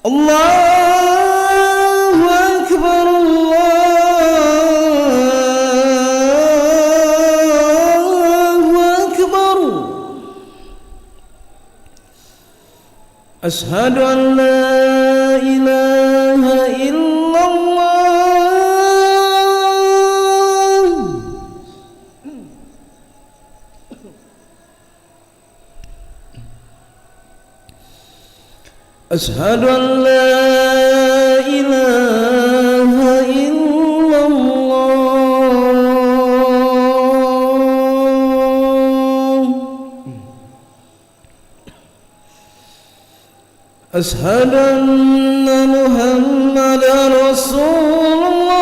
الله أكبر الله أكبر. أشهد أن لا إله إلا الله. أشهد أن لا إله إلا الله. أشهد أن محمدًا رسول الله.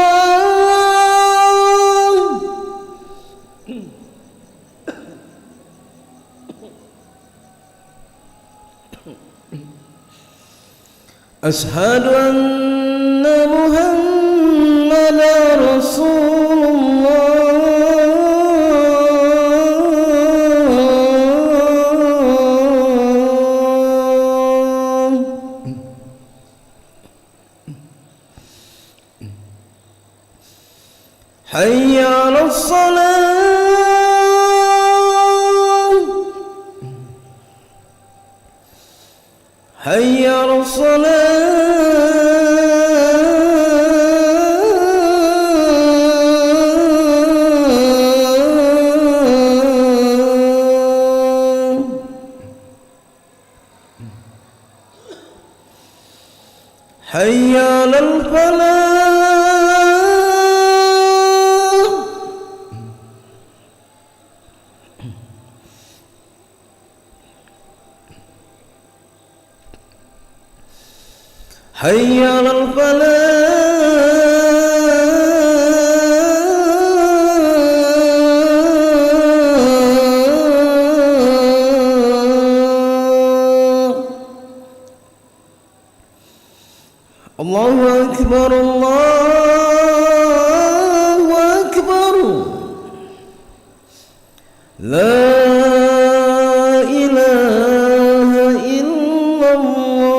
أشهد أن محمدًا رسول الله. حي على الصلاة. حي على الصلاة. حي على الفلاح. حي على الفلاح. الله أكبر الله أكبر. لا إله إلا الله.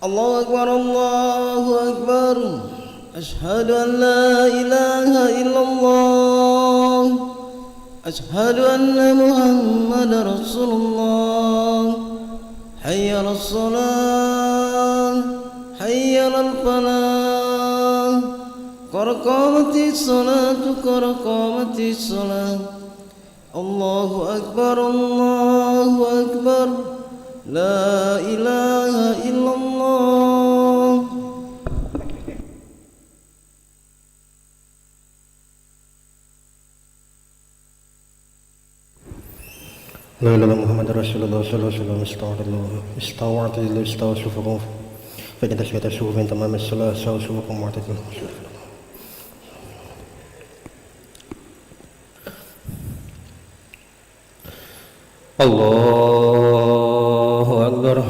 الله أكبر الله أكبر أشهد أن لا إله إلا الله أشهد أن محمد رسول الله حي على الصلاة حي على الفلاح قد قامت الصلاة قد قامت الصلاة الله أكبر الله أكبر لا إله إلا الله لا إله إلا محمد رسول الله صلى الله عليه وسلم استوى اعتدلوا استوى صفوفكم فإن تسوية الصفوف من تمام الصلاة استوى صفوفكم واعتدلوا الله أكبر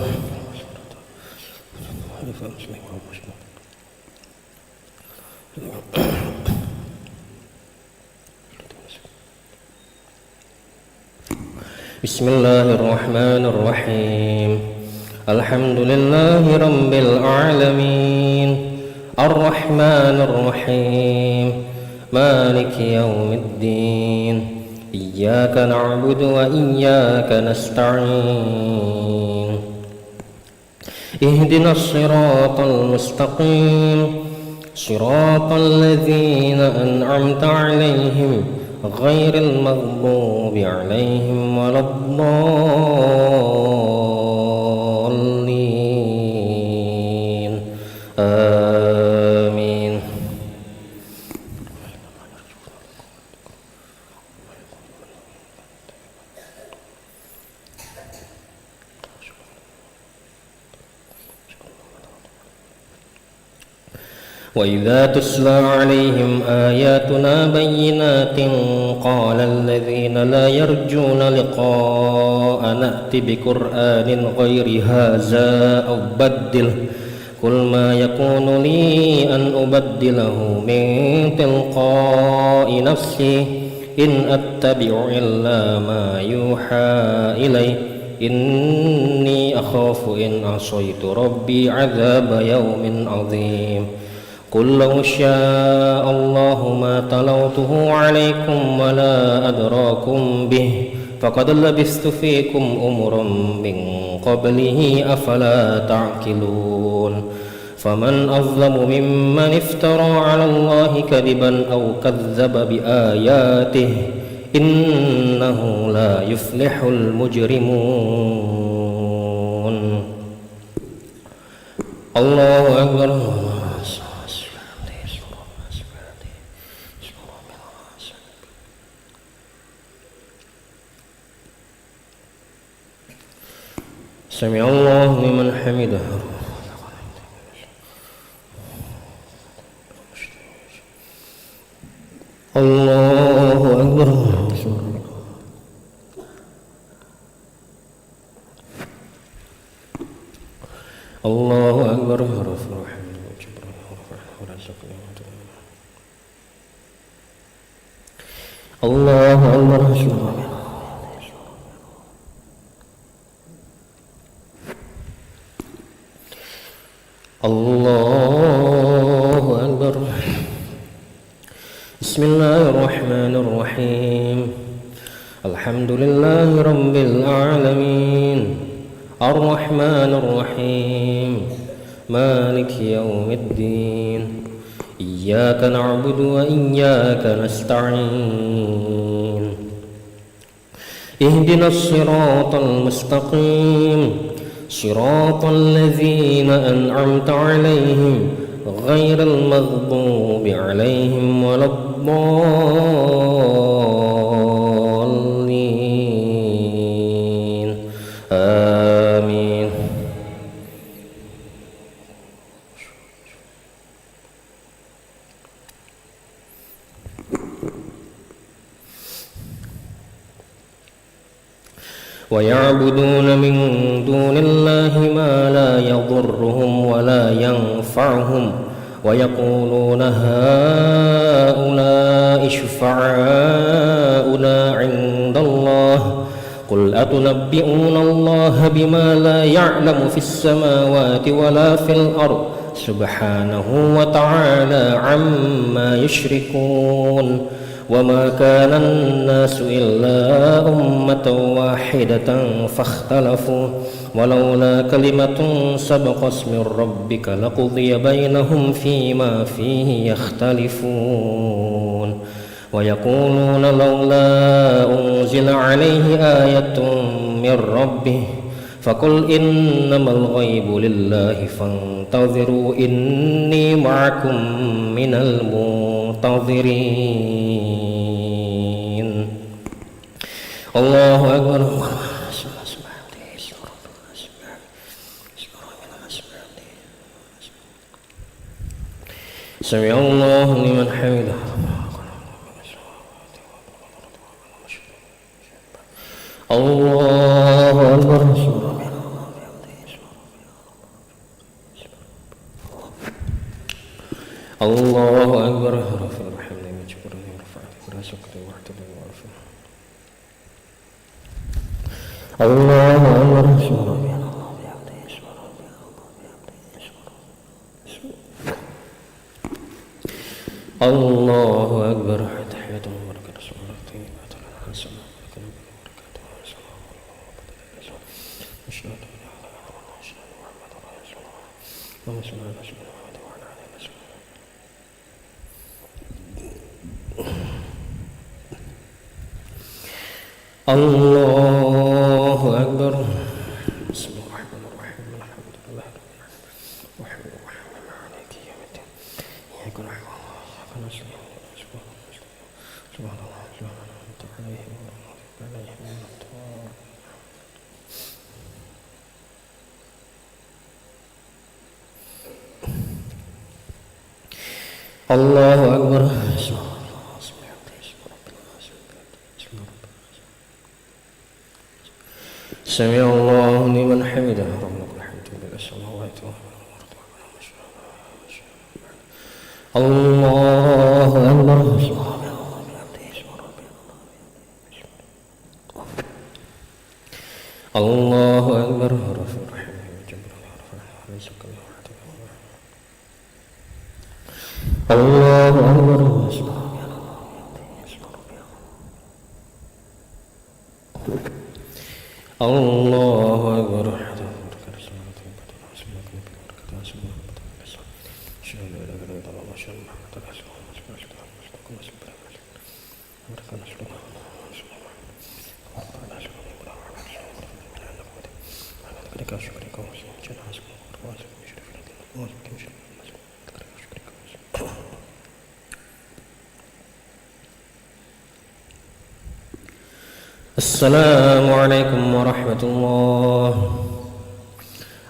بسم الله الرحمن الرحيم الحمد لله رب العالمين الرحمن الرحيم مالك يوم الدين إياك نعبد وإياك نستعين اهدنا الصراط المستقيم صراط الذين أنعمت عليهم غير المغضوب عليهم ولا الضالين آمين وإذا تتلى عليهم آياتنا بينات قال الذين لا يرجون لقاء نأت بقرآن غير هذا أو بدله قل ما يكون لي أن أبدله من تلقاء نفسي إن أتبع إلا ما يوحى إلي إني أخاف إن عصيت ربي عذاب يوم عظيم قل لو شاء الله ما تلوته عليكم ولا أدراكم به فقد لبثت فيكم أمرا من قبله أفلا تعقلون فمن أظلم ممن افترى على الله كذبا أو كذب بآياته إنه لا يفلح المجرمون الله أكبر سمع الله لمن حمده الله أكبر الله أكبر الله أكبر الله أكبر بسم الله الرحمن الرحيم الحمد لله رب العالمين الرحمن الرحيم مالك يوم الدين إياك نعبد وإياك نستعين اهدنا الصراط المستقيم صراط الذين أنعمت عليهم غير المغضوب عليهم ولا الضالين آمين ويعبدون من دون الله ما لا يضرهم ولا ينفعهم ويقولون هؤلاء شفعاؤنا عند الله قل أتنبئون الله بما لا يعلم في السماوات ولا في الأرض سبحانه وتعالى عما يشركون وما كان الناس إلا أمة واحدة فاختلفوا ولولا كلمة سبقت من ربك لقضي بينهم فيما فيه يختلفون ويقولون لولا أنزل عليه آية من ربه فقل إنما الغيب لله فانتظروا إني معكم من المنتظرين. الله أكبر. سمع الله لمن حمده. الله أكبر. الله أكبر. رفع الحمد من شكره ورفعته ورزقته واعتدى وعرفه. الله أكبر. الله أكبر. تحية وبركة صلاة طيبة على السلام عليكم وبركاته أشهد أن لا إله إلا الله وأشهد أن محمدا رسول الله اللهم صل على سيدنا محمد وعلى آله وصحبه. الله أكبر. بسم الله الرحمن الرحيم الحمد لله رب العالمين الرحمن الرحيم مالك يوم الدين إياك نعبد وإياك نستعين سبحان الله سبحان الله عليه الله أكبر. سمع الله لمن حمده. ربنا لك الحمد ملء السماوات والأرض. الله أكبر. الله أكبر. رفع الرحمة وجبر رزق الله أكبر. الله أكبر. السلام عليكم ورحمة الله.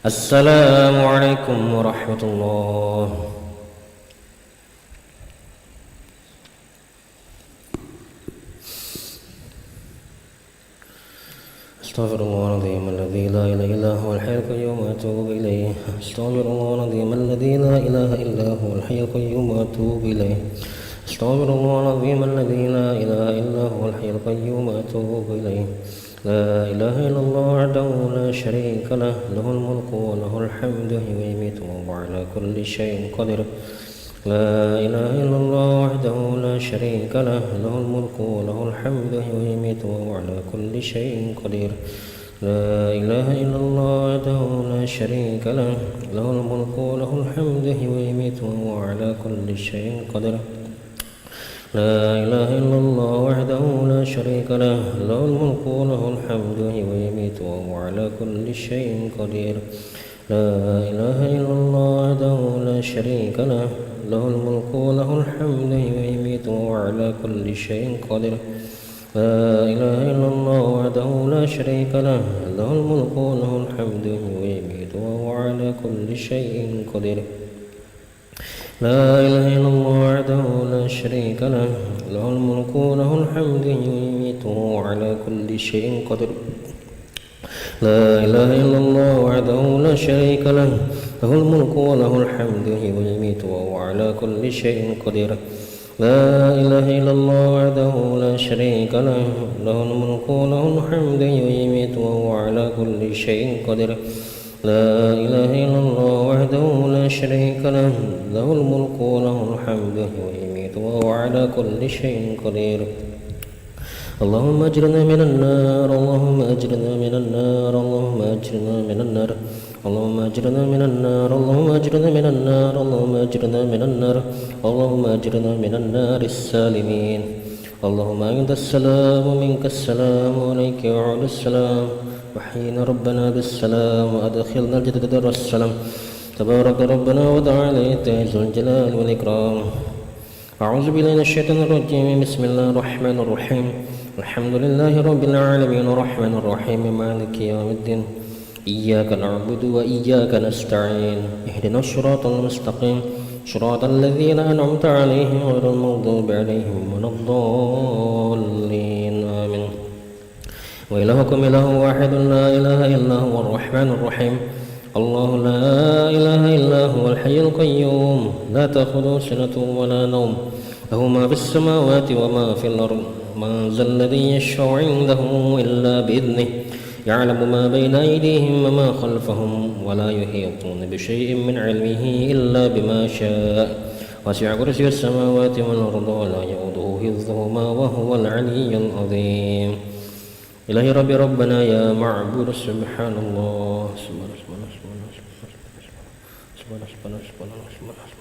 السلام عليكم ورحمة الله. استغفر الله العظيم الذي لا إله إلا هو الحي القيوم وأتوب إليه. استغفر الله العظيم الذي لا إله إلا هو الحي القيوم وأتوب إليه. استغفر الله العظيم الذي لا إله إلا هو الحي القيوم وأتوب إليه. لا إله إلا الله وحده لا شريك له له الملك وله الحمد ويميت وهو على كل شيء قدير. لا إله إلا الله وحده لا شريك له له الملك وله الحمد ويميت وهو على كل شيء قدير. لا إله إلا الله وحده لا شريك له له الملك وله الحمد ويميت وهو على كل شيء قدير. لا إله إلا الله وحده لا شريك له له الملك وله الحمد ويميت وهو على كل شيء قدير. لا إله إلا الله وحده لا شريك له له الملك وله الحمد ويميت وهو على كل شيء قدير. لا إله إلا الله وحده لا شريك له له الملك وله الحمد ويميت وهو على كل شيء قدير. لا إله إلا الله وحده لا شريك له له الملك وله الحمد ويميت وهو على كل شيء قدير. لا إله إلا الله وحده لا شريك له له الملك وله الحمد ويميت وهو على كل شيء قدير. لا إله إلا الله وحده لا شريك له له الملك وله الحمد يميت وهو على كل شيء قدير لا إله إلا الله وحده لا شريك له له الملك وله الحمد يميت وهو على كل شيء قدير اللهم أجرنا من النار اللهم أجرنا من النار اللهم أجرنا من النار اللهم أجرنا من النار اللهم أجرنا من النار اللهم أجرنا من النار اللهم أجرنا من النار السالمين اللهم أنت السلام ومنك السلام وعليك يعود السلام وحينا ربنا بالسلام وأدخلنا الجنة دار السلام تبارك ربنا وتعالى ذو الجلال والإكرام أعوذ بالله من الشيطان الرجيم بسم الله الرحمن الرحيم الحمد لله رب العالمين الرحمن الرحيم مالك يوم الدين إياك نعبد وإياك نستعين اهدنا الصراط المستقيم صراط الذين أنعمت عليهم غير المغضوب عليهم ولا الضالين آمين وإلهكم إله واحد لا إله إلا هو الرحمن الرحيم الله لا إله إلا هو الحي القيوم لا تأخذه سنة ولا نوم له ما في السماوات وما في الأرض من ذا الذي يشفع عنده إلا بإذنه يعلم ما بين أيديهم وما خلفهم ولا يحيطون بشيء من علمه إلا بما شاء وسع كرسي السماوات والأرض ولا يؤوده حفظهما وهو العلي العظيم إلهي ربي ربنا يا معبود سبحان الله سبحان الله سبحان الله سبحان الله سبحان الله سبحان الله سبحان الله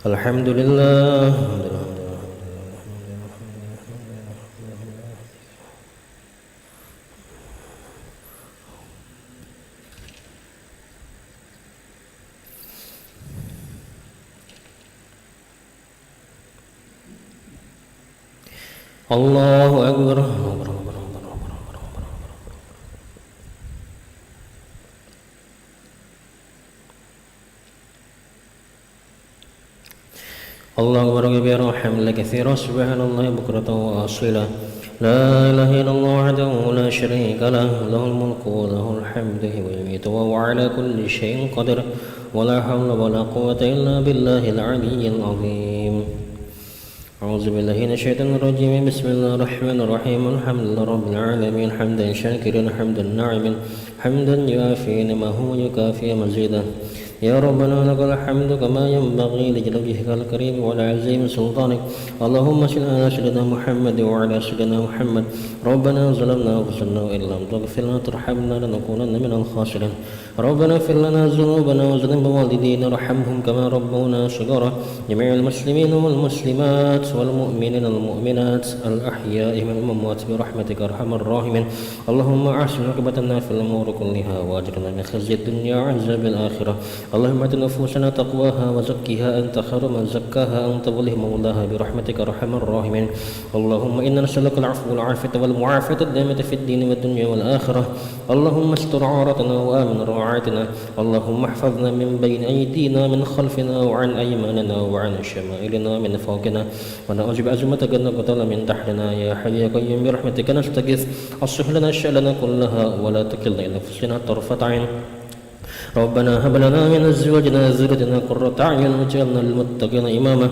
الحمد لله الله أكبر الله أكبر كبيرا وحمدا كثيرا سبحان الله بكرة وأصيلا لا إله إلا الله وحده لا شريك له له الملك وله الحمد ويميت وهو على كل شيء قدير ولا حول ولا قوة إلا بالله العلي العظيم أعوذ بالله من الشيطان الرجيم بسم الله الرحمن الرحيم الحمد لله رب العالمين حمدا شاكرا حمدا ناعما حمدا يوافي نعمه ويكافئ مزيدا يا ربنا لك الحمد كما ينبغي لجلال وجهك الكريم وعلى عظيم سلطانك اللهم صل على سيدنا محمد وعلى سيدنا محمد ربنا ظلمنا انفسنا وان لم تغفر لنا وترحمنا لنكونن من الخاسرين ربنا اغفر لنا ذنوبنا وذنوب والدينا وارحمهم كما ربونا صغارا جميع المسلمين والمسلمات والمؤمنين والمؤمنات الاحياء من الاموات برحمتك ارحم الراحمين اللهم احسن عاقبتنا في الامور كلها واجرنا من خزي الدنيا وعذاب الاخره اللهم ات نفوسنا تقواها وزكها انت خير من زكاها انت ولي مولاها برحمتك ارحم الراحمين اللهم انا نسالك العفو والعافيه والمعافاه الدائمه في الدين والدنيا والاخره اللهم استر عورتنا وامن روعاتنا اللهم احفظنا من بين ايدينا من خلفنا وعن ايماننا وعن شمائلنا من فوقنا ونعوذ بعظمتك ان نقتل من تحتنا يا حي يا قيوم برحمتك نستغيث اصلح لنا شأننا كلها ولا تكلنا الى انفسنا طرفة عين ربنا هب لنا من ازواجنا وذريتنا قرة اعين واجعلنا للمتقين اماما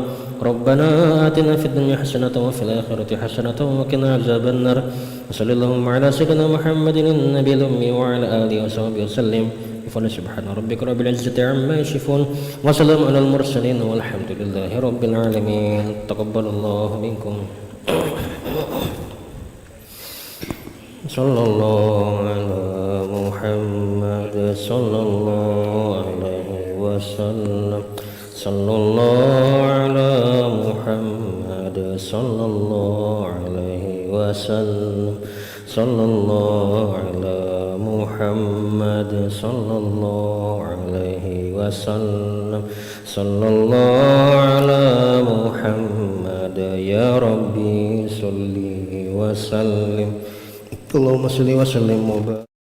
ربنا آتنا في الدنيا حسنة وفي الآخرة حسنة وقنا عذاب النار وصلى اللهم على سيدنا محمد النبي الأمي وعلى آله وصحبه وسلم بفضل سبحان ربك رب العزة عما يصفون وسلام على المرسلين والحمد لله رب العالمين تقبل الله منكم صلى الله على محمد صلى الله عليه وسلم صلى الله على محمد صلى الله عليه وسلم صلى الله على محمد صلى الله عليه وسلم صلى الله على محمد يا ربي صل وسلم اللهم صل وسلم وبارك